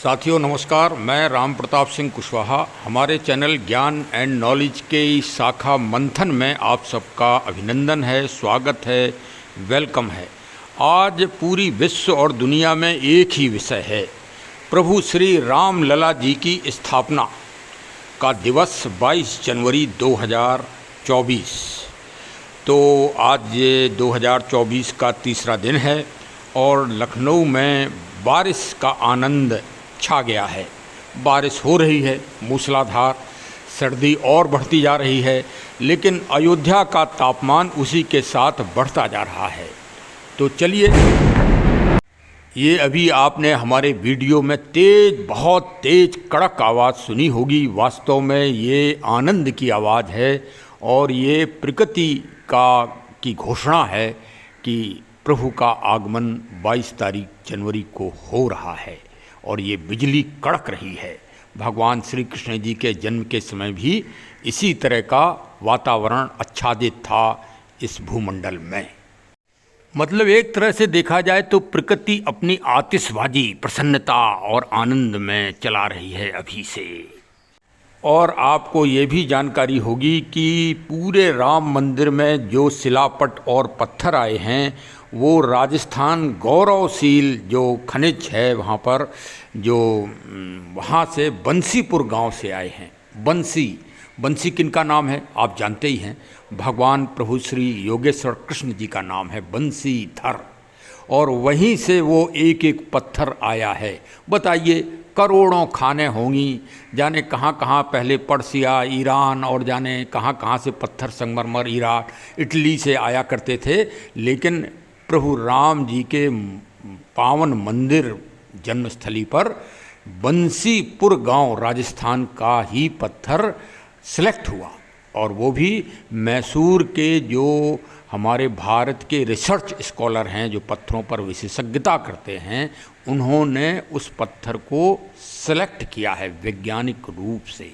साथियों नमस्कार, मैं राम प्रताप सिंह कुशवाहा। हमारे चैनल ज्ञान एंड नॉलेज के इस शाखा मंथन में आप सबका अभिनंदन है, स्वागत है, वेलकम है। आज पूरी विश्व और दुनिया में एक ही विषय है, प्रभु श्री राम लला जी की स्थापना का दिवस 22 जनवरी 2024। तो आज ये 2024 का तीसरा दिन है और लखनऊ में बारिश का आनंद छा गया है। बारिश हो रही है मूसलाधार, सर्दी और बढ़ती जा रही है, लेकिन अयोध्या का तापमान उसी के साथ बढ़ता जा रहा है। तो चलिए, ये अभी आपने हमारे वीडियो में बहुत तेज कड़क आवाज़ सुनी होगी। वास्तव में ये आनंद की आवाज़ है और ये प्रकृति की घोषणा है कि प्रभु का आगमन 22 तारीख जनवरी को हो रहा है और ये बिजली कड़क रही है। भगवान श्री कृष्ण जी के जन्म के समय भी इसी तरह का वातावरण आच्छादित था इस भूमंडल में। मतलब एक तरह से देखा जाए तो प्रकृति अपनी आतिशबाजी, प्रसन्नता और आनंद में चला रही है अभी से। और आपको ये भी जानकारी होगी कि पूरे राम मंदिर में जो शिलापट और पत्थर आए हैं वो राजस्थान गौरवशील जो खनिज है वहाँ पर, जो वहाँ से बंसीपुर गांव से आए हैं। बंसी किनका नाम है आप जानते ही हैं, भगवान प्रभु श्री योगेश्वर कृष्ण जी का नाम है बंसीधर, और वहीं से वो एक एक पत्थर आया है। बताइए, करोड़ों खाने होंगी, जाने कहाँ कहाँ पहले पर्सिया, ईरान और जाने कहाँ कहाँ से पत्थर, संगमरमर, इराक, इटली से आया करते थे। लेकिन प्रभु राम जी के पावन मंदिर जन्मस्थली पर बंसीपुर गांव राजस्थान का ही पत्थर सिलेक्ट हुआ, और वो भी मैसूर के जो हमारे भारत के रिसर्च स्कॉलर हैं, जो पत्थरों पर विशेषज्ञता करते हैं, उन्होंने उस पत्थर को सेलेक्ट किया है वैज्ञानिक रूप से।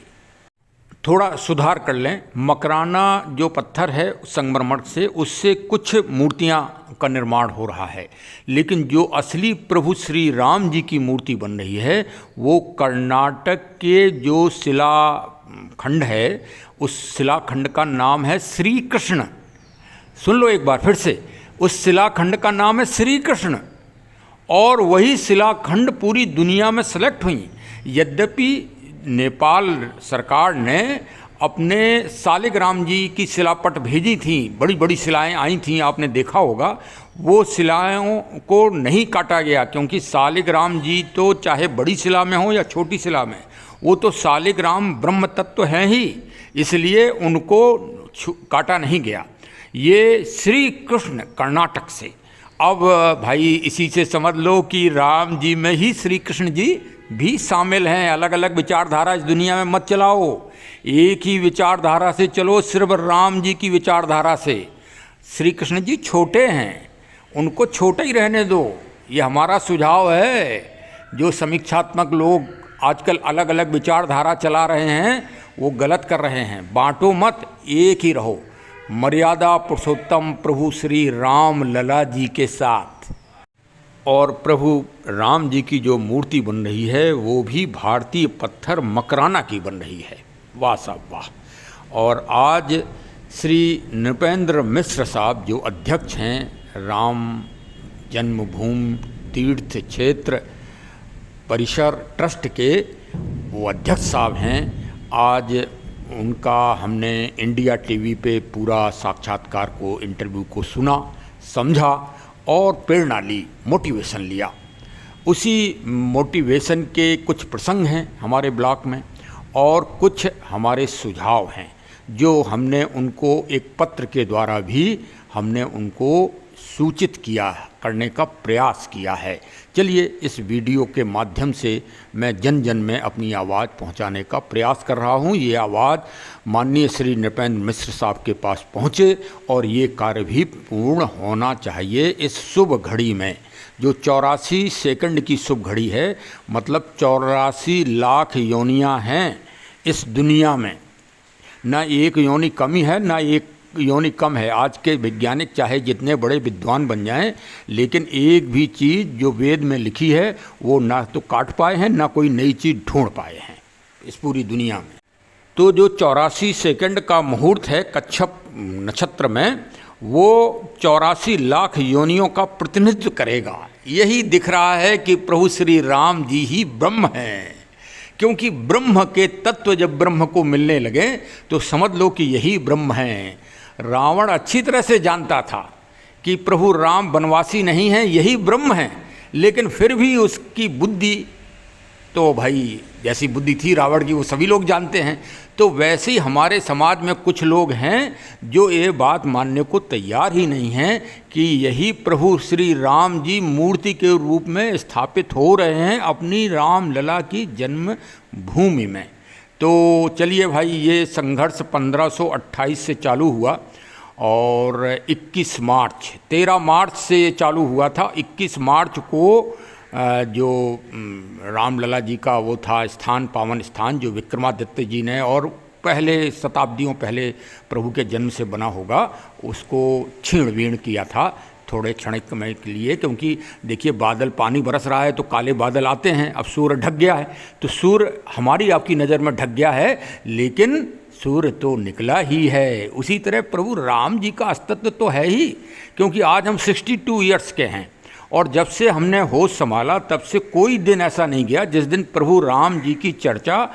थोड़ा सुधार कर लें, मकराना जो पत्थर है संगमरमर से, उससे कुछ मूर्तियां का निर्माण हो रहा है, लेकिन जो असली प्रभु श्री राम जी की मूर्ति बन रही है वो कर्नाटक के जो शिलाखंड है, उस शिलाखंड का नाम है श्री कृष्ण। सुन लो एक बार फिर से, उस शिलाखंड का नाम है श्री कृष्ण, और वही शिलाखंड पूरी दुनिया में सेलेक्ट हुई। यद्यपि नेपाल सरकार ने अपने सालिग्राम जी की शिलापट भेजी थी, बड़ी बड़ी शिलाएं आई थीं, आपने देखा होगा। वो शिलाओं को नहीं काटा गया, क्योंकि सालिग्राम जी तो चाहे बड़ी शिला में हो या छोटी शिला में, वो तो सालिग्राम ब्रह्म तत्व हैं ही, इसलिए उनको काटा नहीं गया। ये श्री कृष्ण कर्नाटक से। अब भाई इसी से समझ लो कि राम जी में ही श्री कृष्ण जी भी शामिल हैं। अलग अलग विचारधारा इस दुनिया में मत चलाओ, एक ही विचारधारा से चलो, सिर्फ राम जी की विचारधारा से। श्री कृष्ण जी छोटे हैं, उनको छोटे ही रहने दो, ये हमारा सुझाव है। जो समीक्षात्मक लोग आजकल अलग अलग विचारधारा चला रहे हैं वो गलत कर रहे हैं। बांटो मत, एक ही रहो, मर्यादा पुरुषोत्तम प्रभु श्री राम लला जी के साथ। और प्रभु राम जी की जो मूर्ति बन रही है वो भी भारतीय पत्थर मकराना की बन रही है। वाह साहब वाह। और आज श्री नृपेंद्र मिश्र साहब जो अध्यक्ष हैं राम जन्मभूमि तीर्थ क्षेत्र परिसर ट्रस्ट के, वो अध्यक्ष साहब हैं। आज उनका हमने इंडिया टीवी पे पूरा साक्षात्कार को, इंटरव्यू को सुना, समझा और प्रेरणा ली, मोटिवेशन लिया। उसी मोटिवेशन के कुछ प्रसंग हैं हमारे ब्लॉग में, और कुछ हमारे सुझाव हैं जो हमने उनको एक पत्र के द्वारा भी हमने उनको सूचित किया, करने का प्रयास किया है। चलिए, इस वीडियो के माध्यम से मैं जन जन में अपनी आवाज़ पहुंचाने का प्रयास कर रहा हूं। ये आवाज़ माननीय श्री नृपेंद्र मिश्र साहब के पास पहुंचे और ये कार्य भी पूर्ण होना चाहिए इस शुभ घड़ी में, जो 84 सेकंड की शुभ घड़ी है। मतलब 84 लाख योनियां हैं इस दुनिया में, ना एक योनि कमी है ना एक योनि कम है। आज के वैज्ञानिक चाहे जितने बड़े विद्वान बन जाएं, लेकिन एक भी चीज़ जो वेद में लिखी है वो ना तो काट पाए हैं, ना कोई नई चीज़ ढूंढ पाए हैं इस पूरी दुनिया में। तो जो 84 सेकंड का मुहूर्त है कच्छप नक्षत्र में, वो 84 लाख योनियों का प्रतिनिधित्व करेगा। यही दिख रहा है कि प्रभु श्री राम जी ही ब्रह्म हैं, क्योंकि ब्रह्म के तत्व जब ब्रह्म को मिलने लगे तो समझ लो कि यही ब्रह्म हैं। रावण अच्छी तरह से जानता था कि प्रभु राम वनवासी नहीं हैं, यही ब्रह्म हैं, लेकिन फिर भी उसकी बुद्धि तो भाई जैसी बुद्धि थी रावण की वो सभी लोग जानते हैं। तो वैसे ही हमारे समाज में कुछ लोग हैं जो ये बात मानने को तैयार ही नहीं हैं कि यही प्रभु श्री राम जी मूर्ति के रूप में स्थापित हो रहे हैं अपनी रामलला की जन्म भूमि में। तो चलिए भाई, ये संघर्ष 1528 से चालू हुआ और 21 मार्च 13 मार्च से ये चालू हुआ था। 21 मार्च को जो रामलला जी का वो था स्थान, पावन स्थान, जो विक्रमादित्य जी ने और पहले शताब्दियों पहले प्रभु के जन्म से बना होगा, उसको छीण वीण किया था थोड़े क्षणिक समय के लिए। क्योंकि देखिए बादल, पानी बरस रहा है तो काले बादल आते हैं, अब सूर्य ढक गया है, तो सूर्य हमारी आपकी नज़र में ढक गया है, लेकिन सूर्य तो निकला ही है। उसी तरह प्रभु राम जी का अस्तित्व तो है ही, क्योंकि आज हम 62 ईयर्स के हैं और जब से हमने होश संभाला तब से कोई दिन ऐसा नहीं गया जिस दिन प्रभु राम जी की चर्चा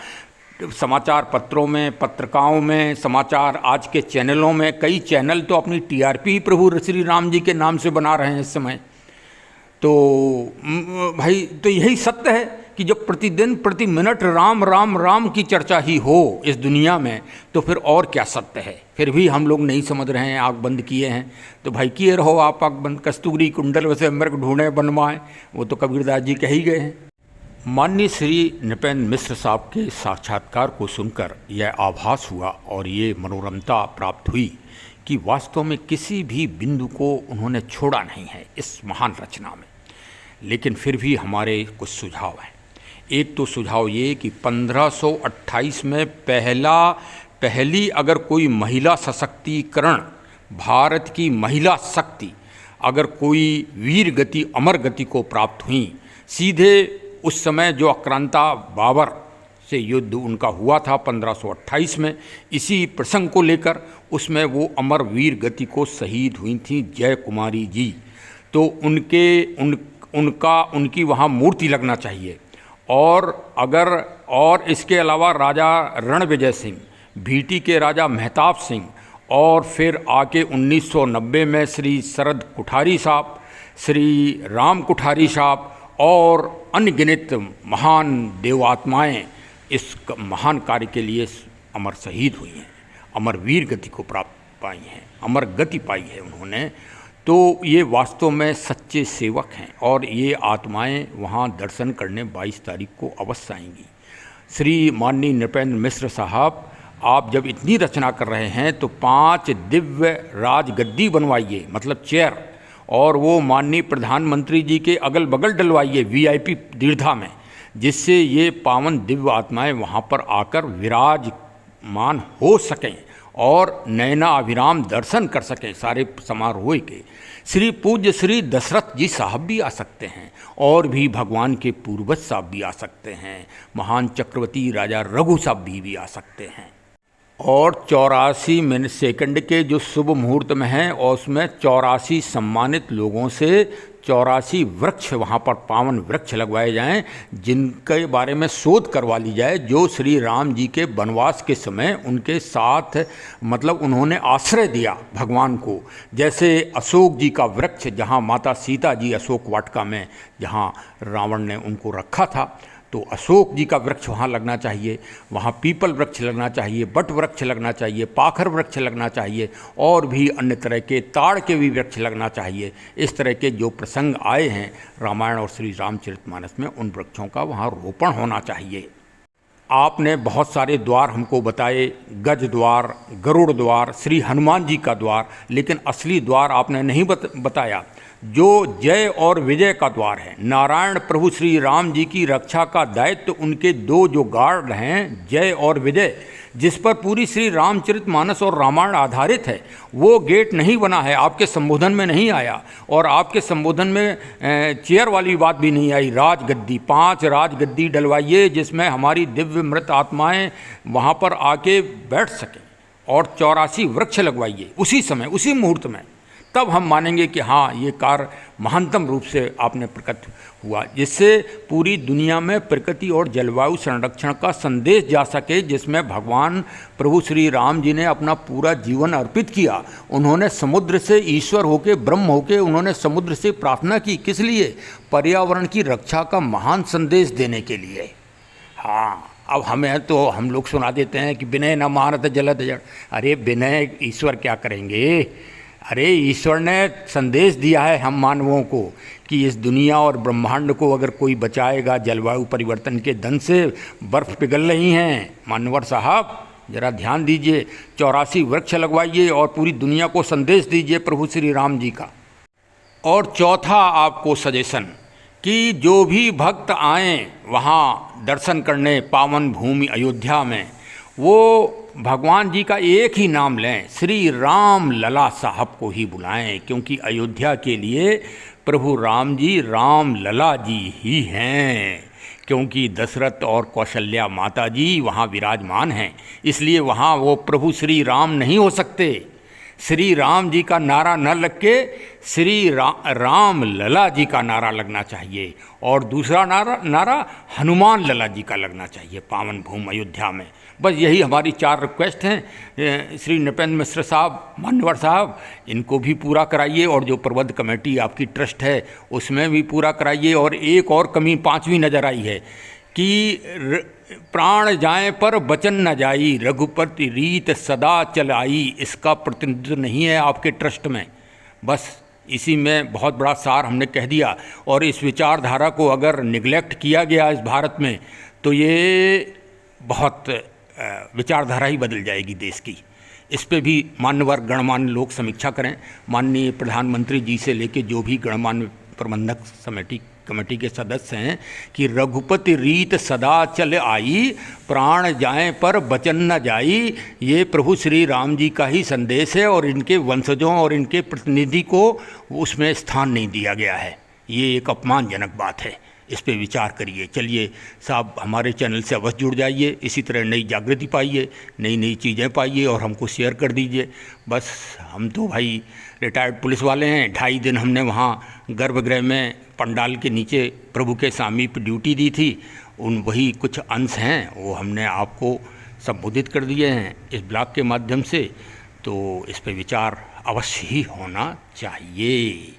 समाचार पत्रों में, पत्रिकाओं में, समाचार आज के चैनलों में, कई चैनल तो अपनी टीआरपी ही प्रभु श्री राम जी के नाम से बना रहे हैं इस समय। तो भाई तो यही सत्य है कि जब प्रतिदिन प्रति मिनट राम राम राम की चर्चा ही हो इस दुनिया में, तो फिर और क्या सत्य है। फिर भी हम लोग नहीं समझ रहे हैं, आँख बंद किए हैं। तो भाई किए रहो आप आँख बंद, कस्तूरी कुंडल वैसे मृग ढूंढे बनवाएं, वो तो कबीरदास जी कह ही गए हैं। माननीय श्री नृपेंद्र मिश्र साहब के साक्षात्कार को सुनकर यह आभास हुआ और ये मनोरमता प्राप्त हुई कि वास्तव में किसी भी बिंदु को उन्होंने छोड़ा नहीं है इस महान रचना में। लेकिन फिर भी हमारे कुछ सुझाव हैं। एक तो सुझाव ये कि 1528 में पहली अगर कोई महिला सशक्तिकरण, भारत की महिला शक्ति अगर कोई वीर गति, अमर गति को प्राप्त हुई, सीधे उस समय जो आक्रांता बाबर से युद्ध उनका हुआ था 1528 में, इसी प्रसंग को लेकर उसमें वो अमर वीर गति को शहीद हुई थी जय कुमारी जी। तो उनकी वहाँ मूर्ति लगना चाहिए। और इसके अलावा राजा रणविजय सिंह, भीटी के राजा मेहताब सिंह, और फिर आके 1990 में श्री शरद कुठारी साहब, श्री राम कुठारी साहब और अनगिनत महान देवात्माएं इस महान कार्य के लिए अमर शहीद हुई हैं, अमर वीर गति को प्राप्त पाई हैं, अमर गति पाई है उन्होंने। तो ये वास्तव में सच्चे सेवक हैं और ये आत्माएं वहाँ दर्शन करने 22 तारीख को अवश्य आएंगी। श्री माननीय नृपेंद्र मिश्र साहब, आप जब इतनी रचना कर रहे हैं तो 5 दिव्य राजगद्दी बनवाइए, मतलब चेयर, और वो माननीय प्रधानमंत्री जी के अगल बगल डलवाइए VIP दीर्घा में, जिससे ये पावन दिव्य आत्माएं वहाँ पर आकर विराजमान हो सकें और नैना अभिराम दर्शन कर सकें सारे समारोह के। श्री पूज्य श्री दशरथ जी साहब भी आ सकते हैं और भी भगवान के पूर्वज साहब भी आ सकते हैं, महान चक्रवर्ती राजा रघु साहब भी आ सकते हैं। और 84 मिनट सेकंड के जो शुभ मुहूर्त में हैं और उसमें 84 सम्मानित लोगों से 84 वृक्ष वहाँ पर पावन वृक्ष लगवाए जाएं, जिनके बारे में शोध करवा ली जाए, जो श्री राम जी के वनवास के समय उनके साथ मतलब उन्होंने आश्रय दिया भगवान को। जैसे अशोक जी का वृक्ष, जहाँ माता सीता जी अशोक वाटिका में जहाँ रावण ने उनको रखा था, तो अशोक जी का वृक्ष वहाँ लगना चाहिए, वहाँ पीपल वृक्ष लगना चाहिए, बट वृक्ष लगना चाहिए, पाखर वृक्ष लगना चाहिए, और भी अन्य तरह के ताड़ के भी वृक्ष लगना चाहिए। इस तरह के जो प्रसंग आए हैं रामायण और श्री रामचरितमानस में, उन वृक्षों का वहाँ रोपण होना चाहिए। आपने बहुत सारे द्वार हमको बताए, गज द्वार, गरुड़ द्वार, श्री हनुमान जी का द्वार, लेकिन असली द्वार आपने नहीं बताया। जो जय और विजय का द्वार है। नारायण प्रभु श्री राम जी की रक्षा का दायित्व उनके दो जो गार्ड हैं, जय और विजय, जिस पर पूरी श्री रामचरितमानस और रामायण आधारित है, वो गेट नहीं बना है, आपके संबोधन में नहीं आया। और आपके संबोधन में चेयर वाली बात भी नहीं आई। राजगद्दी, 5 राजगद्दी डलवाइए जिसमें हमारी दिव्य मृत आत्माएं वहाँ पर आके बैठ सकें, और 84 वृक्ष लगवाइए उसी समय, उसी मुहूर्त में, तब हम मानेंगे कि हाँ, ये कार्य महानतम रूप से आपने प्रकट हुआ, जिससे पूरी दुनिया में प्रकृति और जलवायु संरक्षण का संदेश जा सके, जिसमें भगवान प्रभु श्री राम जी ने अपना पूरा जीवन अर्पित किया। उन्होंने समुद्र से ईश्वर होके, ब्रह्म होके, उन्होंने समुद्र से प्रार्थना की। किस लिए? पर्यावरण की रक्षा का महान संदेश देने के लिए। हाँ, अब हमें तो हम लोग सुना देते हैं कि विनय न मानत जलद जड़। अरे विनय ईश्वर क्या करेंगे? अरे ईश्वर ने संदेश दिया है हम मानवों को कि इस दुनिया और ब्रह्मांड को अगर कोई बचाएगा जलवायु परिवर्तन के दंश से। बर्फ़ पिघल रही हैं मानवर साहब, ज़रा ध्यान दीजिए। 84 वृक्ष लगवाइए और पूरी दुनिया को संदेश दीजिए प्रभु श्री राम जी का। और चौथा आपको सजेशन कि जो भी भक्त आएँ वहाँ दर्शन करने पावन भूमि अयोध्या में, वो भगवान जी का एक ही नाम लें, श्री राम लला साहब को ही बुलाएं, क्योंकि अयोध्या के लिए प्रभु राम जी राम लला जी ही हैं। क्योंकि दशरथ और कौशल्या माता जी वहाँ विराजमान हैं, इसलिए वहाँ वो प्रभु श्री राम नहीं हो सकते। श्री राम जी का नारा न लग के श्री राम लला जी का नारा लगना चाहिए, और दूसरा नारा हनुमान लला जी का लगना चाहिए पावन भूमि अयोध्या में। बस यही हमारी 4 रिक्वेस्ट हैं। श्री नृपेंद्र मिश्र साहब, मान्यवर साहब, इनको भी पूरा कराइए, और जो प्रबंध कमेटी आपकी ट्रस्ट है उसमें भी पूरा कराइए। और एक और कमी 5वीं नज़र आई है कि प्राण जाए पर वचन न जाई, रघुपति रीत सदा चल आई। इसका प्रतिनिधित्व नहीं है आपके ट्रस्ट में। बस इसी में बहुत बड़ा सार हमने कह दिया। और इस विचारधारा को अगर निगलेक्ट किया गया इस भारत में, तो ये बहुत विचारधारा ही बदल जाएगी देश की। इस पे भी मान्यवर गणमान्य लोग समीक्षा करें। माननीय प्रधानमंत्री जी से लेके जो भी गणमान्य प्रबंधक कमेटी के सदस्य हैं, कि रघुपति रीत सदा चल आई, प्राण जाए पर वचन न जाई, ये प्रभु श्री राम जी का ही संदेश है, और इनके वंशजों और इनके प्रतिनिधि को उसमें स्थान नहीं दिया गया है। ये एक अपमानजनक बात है, इस पे विचार करिए। चलिए साहब, हमारे चैनल से अवश्य जुड़ जाइए, इसी तरह नई जागृति पाइए, नई नई चीज़ें पाइए, और हमको शेयर कर दीजिए। बस हम तो भाई रिटायर्ड पुलिस वाले हैं। 2.5 दिन हमने वहाँ गर्भगृह में पंडाल के नीचे प्रभु के समीप ड्यूटी दी थी। उन वही कुछ अंश हैं, वो हमने आपको संबोधित कर दिए हैं इस ब्लॉग के माध्यम से। तो इस पे विचार अवश्य ही होना चाहिए,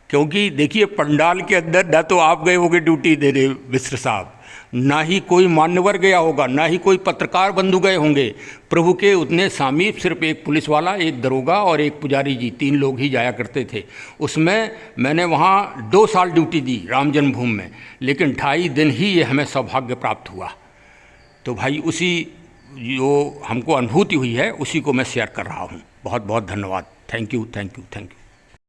क्योंकि देखिए पंडाल के अंदर ना तो आप गए होगे ड्यूटी देने मिश्र साहब, ना ही कोई मान्यवर गया होगा, ना ही कोई पत्रकार बंधु गए होंगे। प्रभु के उतने समीप सिर्फ एक पुलिस वाला, एक दरोगा और एक पुजारी जी, 3 लोग ही जाया करते थे। उसमें मैंने वहाँ 2 साल ड्यूटी दी राम जन्मभूमि में, लेकिन 2.5 दिन ही ये हमें सौभाग्य प्राप्त हुआ। तो भाई उसी जो हमको अनुभूति हुई है उसी को मैं शेयर कर रहा हूँ। बहुत बहुत धन्यवाद। Thank you, thank you, thank you.